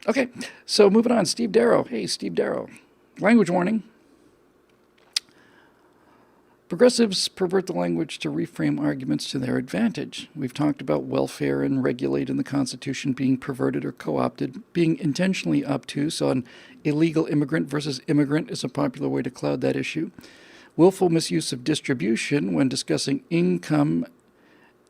Okay, so moving on. Steve Darrow. Hey, Steve Darrow. Language warning. Progressives pervert the language to reframe arguments to their advantage. We've talked about welfare and regulate in the Constitution being perverted or co opted. Being intentionally obtuse on illegal immigrant versus immigrant is a popular way to cloud that issue. Willful misuse of distribution when discussing income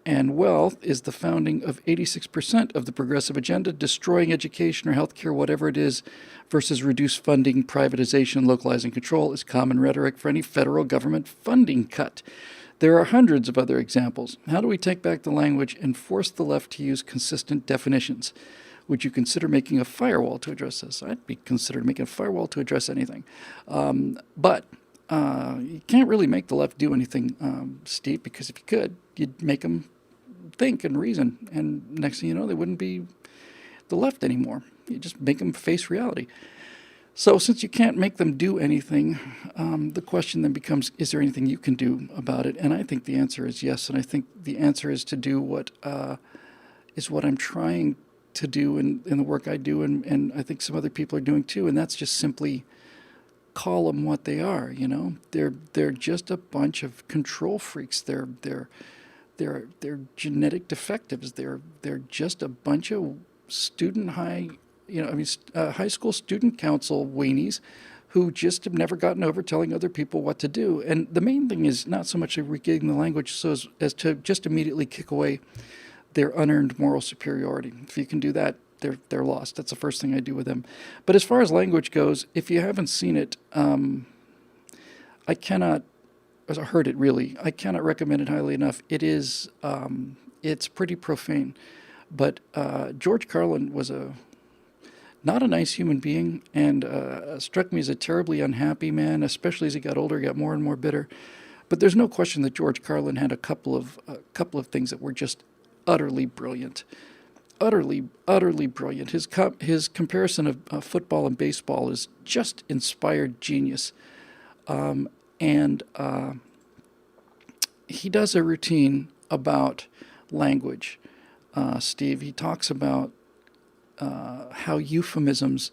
and wealth is the founding of 86% of the progressive agenda, destroying education or healthcare, whatever it is, versus reduced funding, privatization, localizing control is common rhetoric for any federal government funding cut. There are hundreds of other examples. How do we take back the language and force the left to use consistent definitions? Would you consider making a firewall to address this? I'd be considered making a firewall to address anything. But you can't really make the left do anything, Steve, because if you could, you'd make them think and reason, and next thing you know, they wouldn't be the left anymore. You just make them face reality. So since you can't make them do anything, the question then becomes, is there anything you can do about it? And I think the answer is yes, and I think the answer is to do what is what I'm trying to do in the work I do, and I think some other people are doing too, and that's just simply call them what they are. You know, they're just a bunch of control freaks. They're genetic defectives. They're just a bunch of high school student council weenies who just have never gotten over telling other people what to do. And the main thing is not so much regaining the language as to just immediately kick away their unearned moral superiority. If you can do that, they're lost. That's the first thing I do with them. But as far as language goes, if you haven't seen it, I cannot, or heard it really, I cannot recommend it highly enough. It's pretty profane. But George Carlin was not a nice human being, and struck me as a terribly unhappy man, especially as he got older, he got more and more bitter. But there's no question that George Carlin had a couple of things that were just utterly brilliant. Utterly brilliant. His comparison of football and baseball is just inspired genius. And he does a routine about language, Steve. He talks about how euphemisms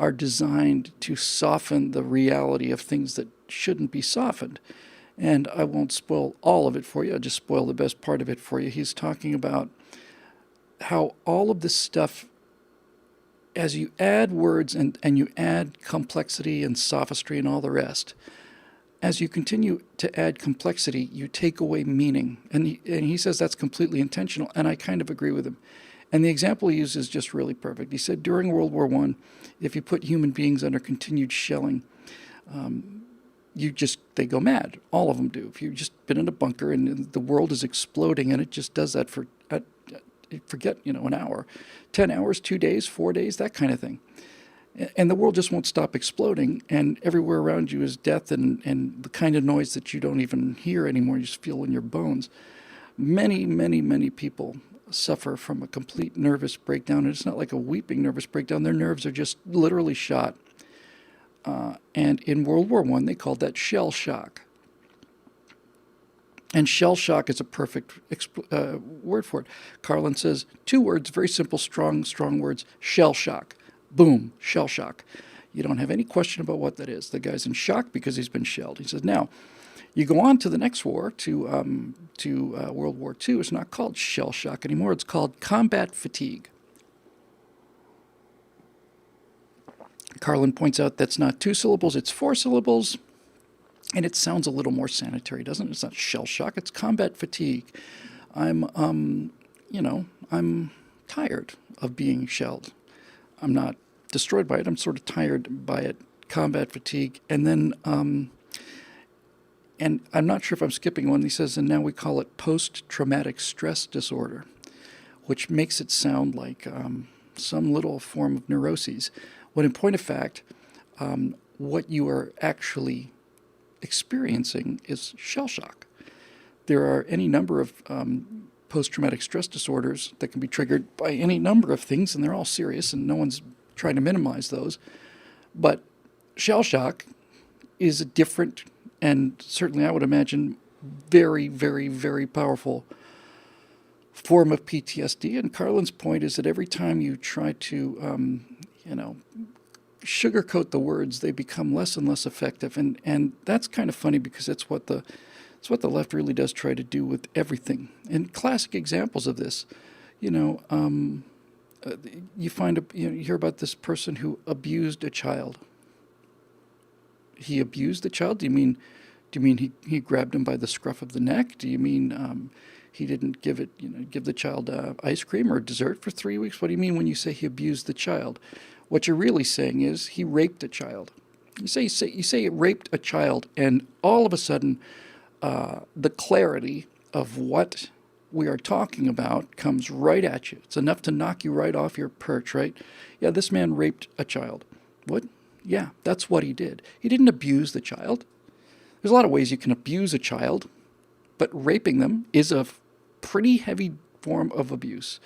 are designed to soften the reality of things that shouldn't be softened. And I won't spoil all of it for you. I'll just spoil the best part of it for you. He's talking about how all of this stuff, as you add words and you add complexity and sophistry and all the rest, as you continue to add complexity, you take away meaning. And he says that's completely intentional, and I kind of agree with him. And the example he uses is just really perfect. He said during World War I, if you put human beings under continued shelling, they go mad. All of them do. If you've just been in a bunker and the world is exploding, and it just does that for, forget, an hour, 10 hours, 2 days, 4 days, that kind of thing. And the world just won't stop exploding, and everywhere around you is death and the kind of noise that you don't even hear anymore, you just feel in your bones. Many, many, many people suffer from a complete nervous breakdown, and it's not like a weeping nervous breakdown. Their nerves are just literally shot. And in World War I, they called that shell shock. And shell shock is a perfect word for it. Carlin says 2 words, very simple, strong words, shell shock. Boom, shell shock. You don't have any question about what that is. The guy's in shock because he's been shelled. He says, now, you go on to the next war, to World War II. It's not called shell shock anymore. It's called combat fatigue. Carlin points out that's not 2 syllables, it's 4 syllables. And it sounds a little more sanitary, doesn't it? It's not shell shock, it's combat fatigue. I'm tired of being shelled. I'm not destroyed by it. I'm sort of tired by it. Combat fatigue. And then, and I'm not sure if I'm skipping one. He says, and now we call it post-traumatic stress disorder, which makes it sound like some little form of neuroses. When in point of fact, what you are actually experiencing is shell shock. There are any number of post-traumatic stress disorders that can be triggered by any number of things, and they're all serious, and no one's trying to minimize those. But shell shock is a different, and certainly I would imagine very, very, very powerful form of PTSD. And Carlin's point is that every time you try to, sugarcoat the words, they become less and less effective. And that's kind of funny because it's what the left really does try to do with everything. And classic examples of this, you hear about this person who abused a child. He abused the child? Do you mean he grabbed him by the scruff of the neck? Do you mean he didn't give the child ice cream or dessert for 3 weeks? What do you mean when you say he abused the child? What you're really saying is he raped a child. You say he raped a child, and all of a sudden, the clarity of what we are talking about comes right at you. It's enough to knock you right off your perch, right? Yeah, this man raped a child. What? Yeah, that's what he did. He didn't abuse the child. There's a lot of ways you can abuse a child, but raping them is a pretty heavy form of abuse.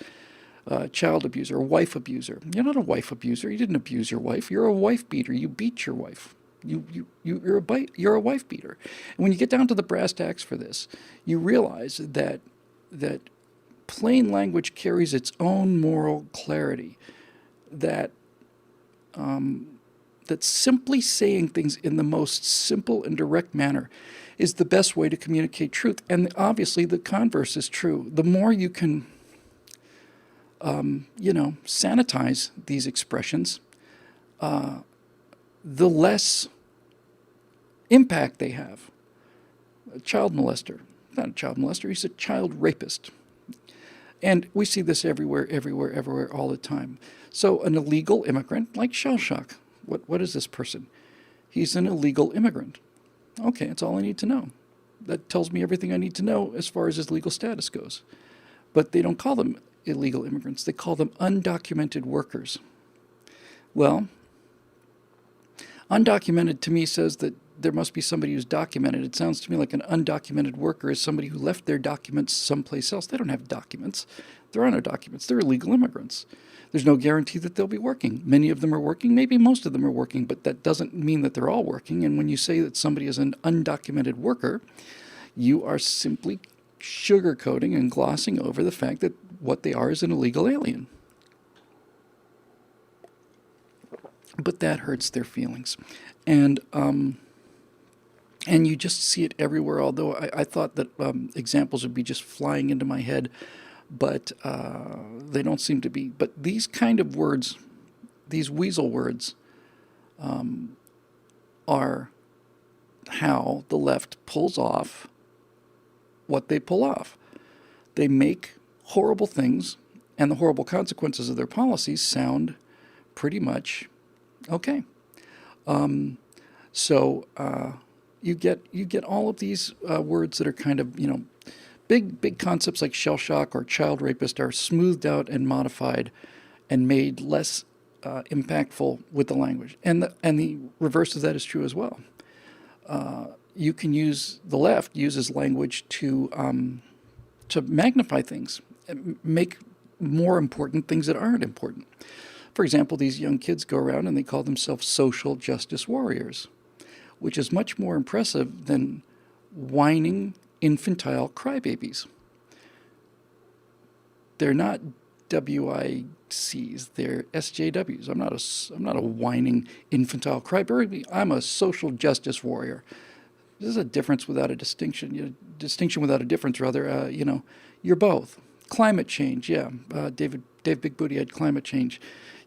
Child abuser, wife abuser. You're not a wife abuser. You didn't abuse your wife. You're a wife beater. You beat your wife. You're a wife beater. And when you get down to the brass tacks for this, you realize that plain language carries its own moral clarity. That simply saying things in the most simple and direct manner is the best way to communicate truth. And obviously the converse is true. The more you can, sanitize these expressions, the less impact they have. A child molester, not a child molester, he's a child rapist. And we see this everywhere, all the time. So an illegal immigrant, like shell shock. What is this person? He's an illegal immigrant. Okay, that's all I need to know. That tells me everything I need to know as far as his legal status goes. But they don't call them illegal immigrants. They call them undocumented workers. Well, undocumented to me says that there must be somebody who's documented. It sounds to me like an undocumented worker is somebody who left their documents someplace else. They don't have documents. There are no documents. They're illegal immigrants. There's no guarantee that they'll be working. Many of them are working. Maybe most of them are working, but that doesn't mean that they're all working. And when you say that somebody is an undocumented worker, you are simply sugarcoating and glossing over the fact that what they are is an illegal alien. But that hurts their feelings. And you just see it everywhere, although I thought that examples would be just flying into my head, but they don't seem to be. But these kind of words, these weasel words, are how the left pulls off what they pull off. They make horrible things, and the horrible consequences of their policies sound pretty much okay. So you get all of these words that are kind of, big concepts like shell shock or child rapist are smoothed out and modified and made less impactful with the language. And the reverse of that is true as well. The left uses language to magnify things, make more important things that aren't important. For example, these young kids go around and they call themselves social justice warriors, which is much more impressive than whining, infantile crybabies. They're not WICs, they're SJWs. I'm not a whining, infantile crybaby. I'm a social justice warrior. This is a difference without a distinction. Distinction without a difference, rather. You're both. Climate change, yeah. Dave Big Booty had climate change.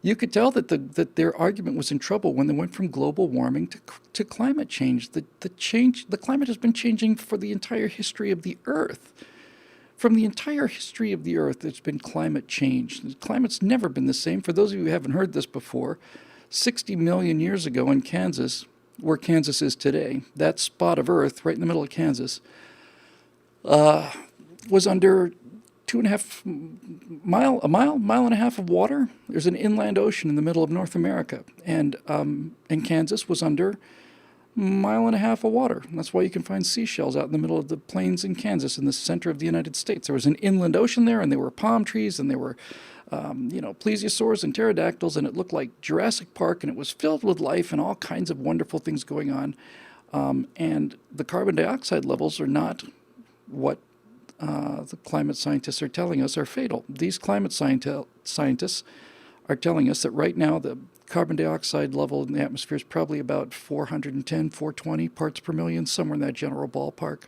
You could tell that their argument was in trouble when they went from global warming to climate change. The climate has been changing for the entire history of the Earth. From the entire history of the Earth, there's been climate change. The climate's never been the same. For those of you who haven't heard this before, 60 million years ago in Kansas, where Kansas is today, that spot of Earth right in the middle of Kansas, was under a mile and a half of water. There's an inland ocean in the middle of North America, and Kansas was under a mile and a half of water. And that's why you can find seashells out in the middle of the plains in Kansas, in the center of the United States. There was an inland ocean there, and there were palm trees, and there were plesiosaurs and pterodactyls, and it looked like Jurassic Park, and it was filled with life and all kinds of wonderful things going on. And the carbon dioxide levels are not what the climate scientists are telling us are fatal. These climate scientists are telling us that right now the carbon dioxide level in the atmosphere is probably about 410, 420 parts per million, somewhere in that general ballpark.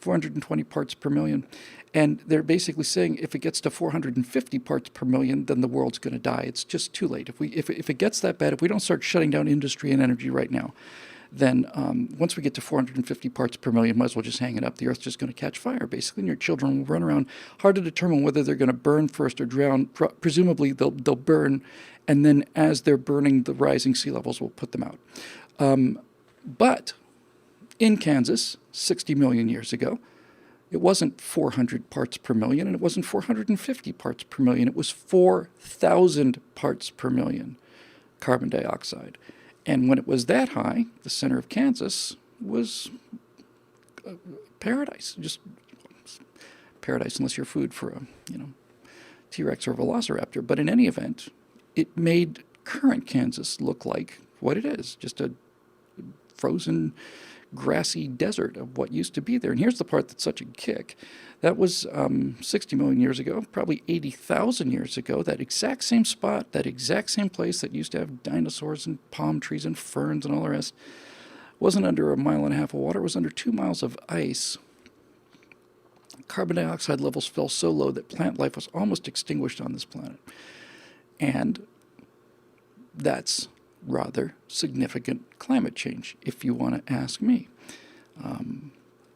420 parts per million. And they're basically saying if it gets to 450 parts per million, then the world's going to die. It's just too late. If it gets that bad, if we don't start shutting down industry and energy right now, then once we get to 450 parts per million, might as well just hang it up. The Earth's just going to catch fire, basically, and your children will run around. Hard to determine whether they're going to burn first or drown. Presumably, they'll burn, and then as they're burning, the rising sea levels will put them out. But in Kansas, 60 million years ago, it wasn't 400 parts per million, and it wasn't 450 parts per million. It was 4,000 parts per million carbon dioxide. And when it was that high, the center of Kansas was paradise. Just paradise unless you're food for a, T-Rex or velociraptor. But in any event, it made current Kansas look like what it is, just a frozen, grassy desert of what used to be there. And here's the part that's such a kick. That was 60 million years ago, probably 80,000 years ago. That exact same spot, that exact same place that used to have dinosaurs and palm trees and ferns and all the rest, wasn't under a mile and a half of water. It was under 2 miles of ice. Carbon dioxide levels fell so low that plant life was almost extinguished on this planet. And that's rather significant climate change, if you want to ask me.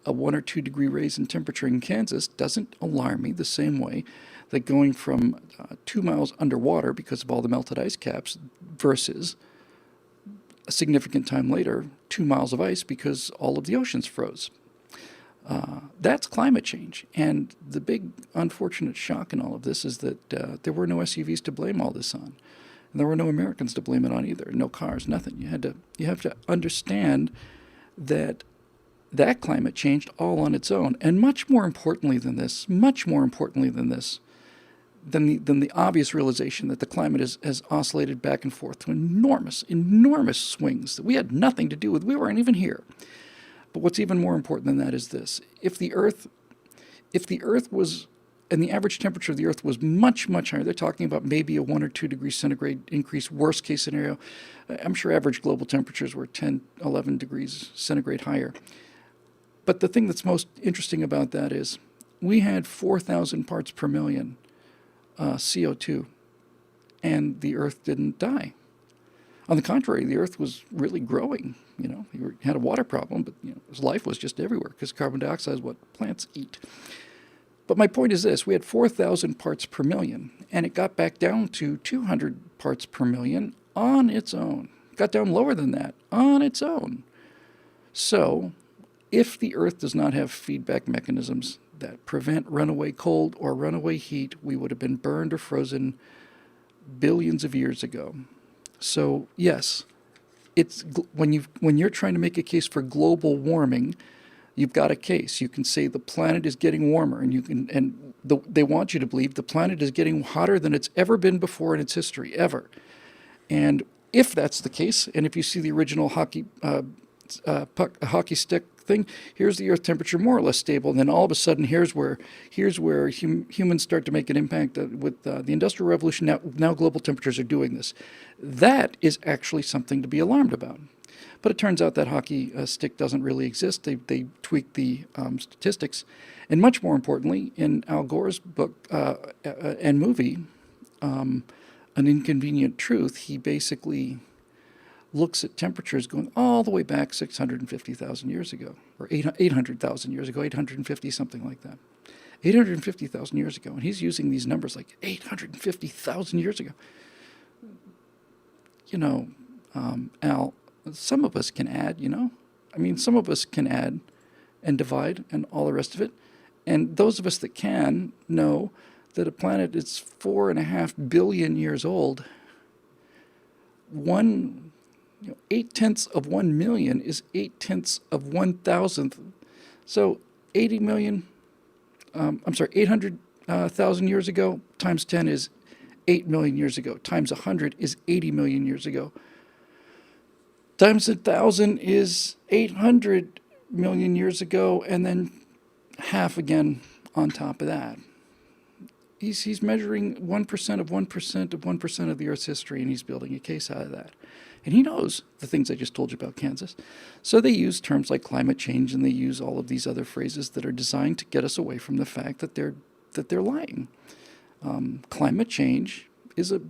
A 1 or 2 degree raise in temperature in Kansas doesn't alarm me the same way that going from 2 miles underwater because of all the melted ice caps versus a significant time later 2 miles of ice because all of the oceans froze. That's climate change. And the big unfortunate shock in all of this is that there were no SUVs to blame all this on. And there were no Americans to blame it on either. No cars, nothing. You have to understand that climate changed all on its own. And much more importantly than the obvious realization that the climate has oscillated back and forth to enormous swings that we had nothing to do with. We weren't even here. But what's even more important than that is this. If the Earth was, and the average temperature of the Earth was much, much higher, they're talking about maybe a 1 or 2 degrees centigrade increase, worst case scenario. I'm sure average global temperatures were 10, 11 degrees centigrade higher. But the thing that's most interesting about that is we had 4,000 parts per million CO2, and the Earth didn't die. On the contrary, the Earth was really growing. You had a water problem, but life was just everywhere because carbon dioxide is what plants eat. But my point is this: we had 4,000 parts per million, and it got back down to 200 parts per million on its own. Got down lower than that on its own. So, if the Earth does not have feedback mechanisms that prevent runaway cold or runaway heat, we would have been burned or frozen billions of years ago. So yes, it's when you're trying to make a case for global warming, you've got a case. You can say the planet is getting warmer, and they want you to believe the planet is getting hotter than it's ever been before in its history, ever. And if that's the case, and if you see the original hockey stick thing, here's the Earth temperature more or less stable, and then all of a sudden here's where humans start to make an impact with the Industrial Revolution. Now global temperatures are doing this. That is actually something to be alarmed about. But it turns out that hockey stick doesn't really exist. They tweaked the statistics, and much more importantly, in Al Gore's book and movie, An Inconvenient Truth, he basically looks at temperatures going all the way back 650,000 years ago, or 800,000 years ago, 850, something like that. 850,000 years ago. And he's using these numbers like 850,000 years ago. Al, some of us can add, some of us can add and divide and all the rest of it. And those of us that can know that a planet is 4.5 billion years old. 8/10 of 1 million is 8/10 of 1,000th. So 800,000 years ago times 10 is 8 million years ago. Times 100 is 80 million years ago. Times 1,000 is 800 million years ago, and then half again on top of that. He's measuring 1% of 1% of 1% of the Earth's history, and he's building a case out of that. And he knows the things I just told you about Kansas. So they use terms like climate change, and they use all of these other phrases that are designed to get us away from the fact that they're lying. Climate change is a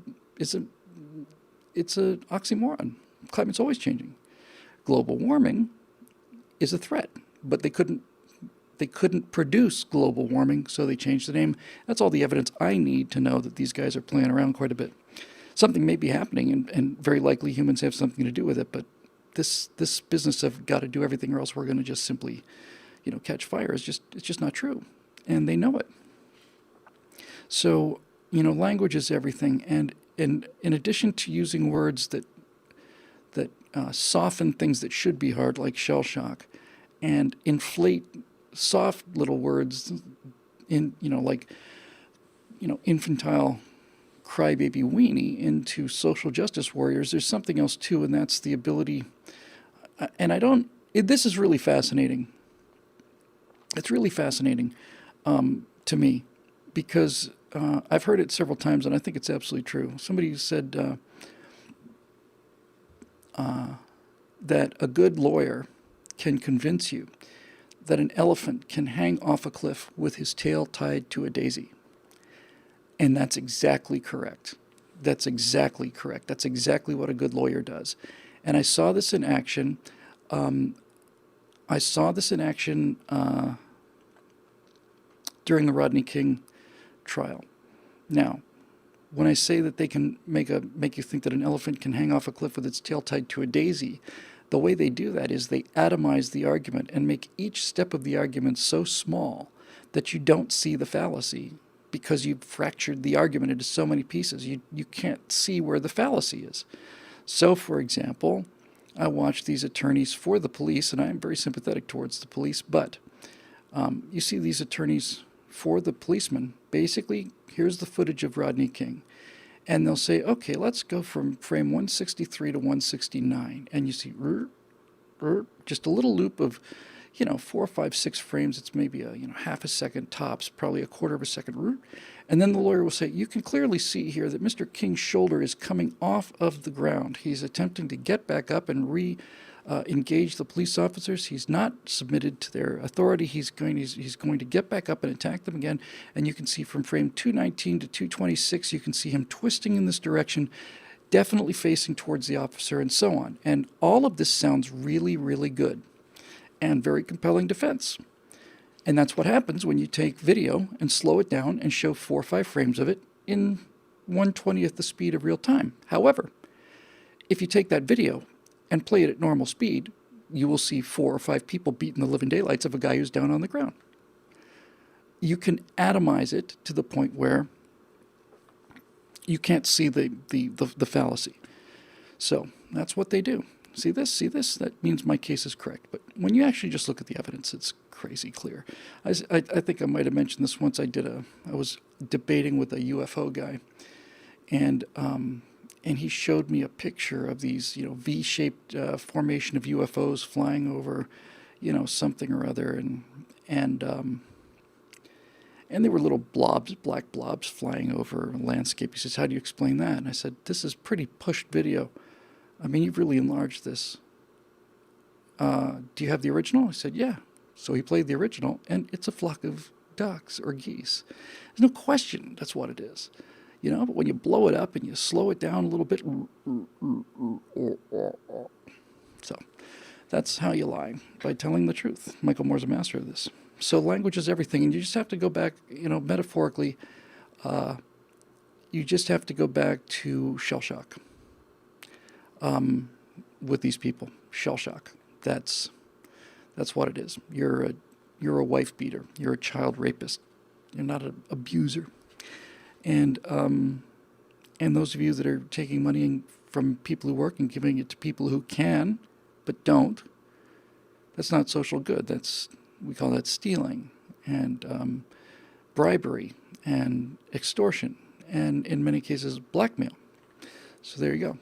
oxymoron. Climate's always changing. Global warming is a threat, but they couldn't produce global warming, so they changed the name. That's all the evidence I need to know that these guys are playing around quite a bit. Something may be happening, and very likely humans have something to do with it, but this business of got to do everything or else we're going to just simply, catch fire it's just not true, and they know it. So, language is everything, and in addition to using words that soften things that should be hard, like shell shock, and inflate soft little words infantile crybaby weenie into social justice warriors, there's something else too, and that's the ability, this is really fascinating. It's really fascinating to me, because I've heard it several times, and I think it's absolutely true. Somebody said that a good lawyer can convince you that an elephant can hang off a cliff with his tail tied to a daisy. And that's exactly correct. That's exactly correct. That's exactly what a good lawyer does. And I saw this in action. During the Rodney King trial. Now, when I say that they can make you think that an elephant can hang off a cliff with its tail tied to a daisy, the way they do that is they atomize the argument and make each step of the argument so small that you don't see the fallacy, because you've fractured the argument into so many pieces. You can't see where the fallacy is. So, for example, I watch these attorneys for the police, and I am very sympathetic towards the police, but you see these attorneys for the policemen. Basically, here's the footage of Rodney King. And they'll say, okay, let's go from frame 163 to 169. And you see just a little loop of, 4 or 5, 6 frames. It's maybe a half a second tops, probably a quarter of a second. And then the lawyer will say, you can clearly see here that Mr. King's shoulder is coming off of the ground. He's attempting to get back up and engage the police officers. He's not submitted to their authority. He's going to get back up and attack them again. And you can see from frame 219 to 226, you can see him twisting in this direction, definitely facing towards the officer, and so on. And all of this sounds really, really good and very compelling defense. And that's what happens when you take video and slow it down and show 4 or 5 frames of it in 1/20th the speed of real time. However, if you take that video and play it at normal speed, you will see 4 or 5 people beating the living daylights of a guy who's down on the ground. You can atomize it to the point where you can't see the fallacy. So that's what they do. See this? That means my case is correct. But when you actually just look at the evidence, it's crazy clear. I think I might have mentioned this once. I was debating with a UFO guy, and he showed me a picture of these, V-shaped formation of UFOs flying over, something or other, and they were little blobs, black blobs flying over a landscape. He says, "How do you explain that?" And I said, "This is pretty pushed video. I mean, you've really enlarged this. Do you have the original?" I said, "Yeah." So he played the original, and it's a flock of ducks or geese. There's no question that's what it is. But when you blow it up and you slow it down a little bit, so that's how you lie, by telling the truth. Michael Moore's a master of this. So language is everything, and you just have to go back, metaphorically, you just have to go back to shell shock. With these people, shell shock. That's what it is. You're a wife beater. You're a child rapist. You're not an abuser. And those of you that are taking money from people who work and giving it to people who can but don't, that's not social good. We call that stealing and bribery and extortion, and in many cases blackmail. So there you go.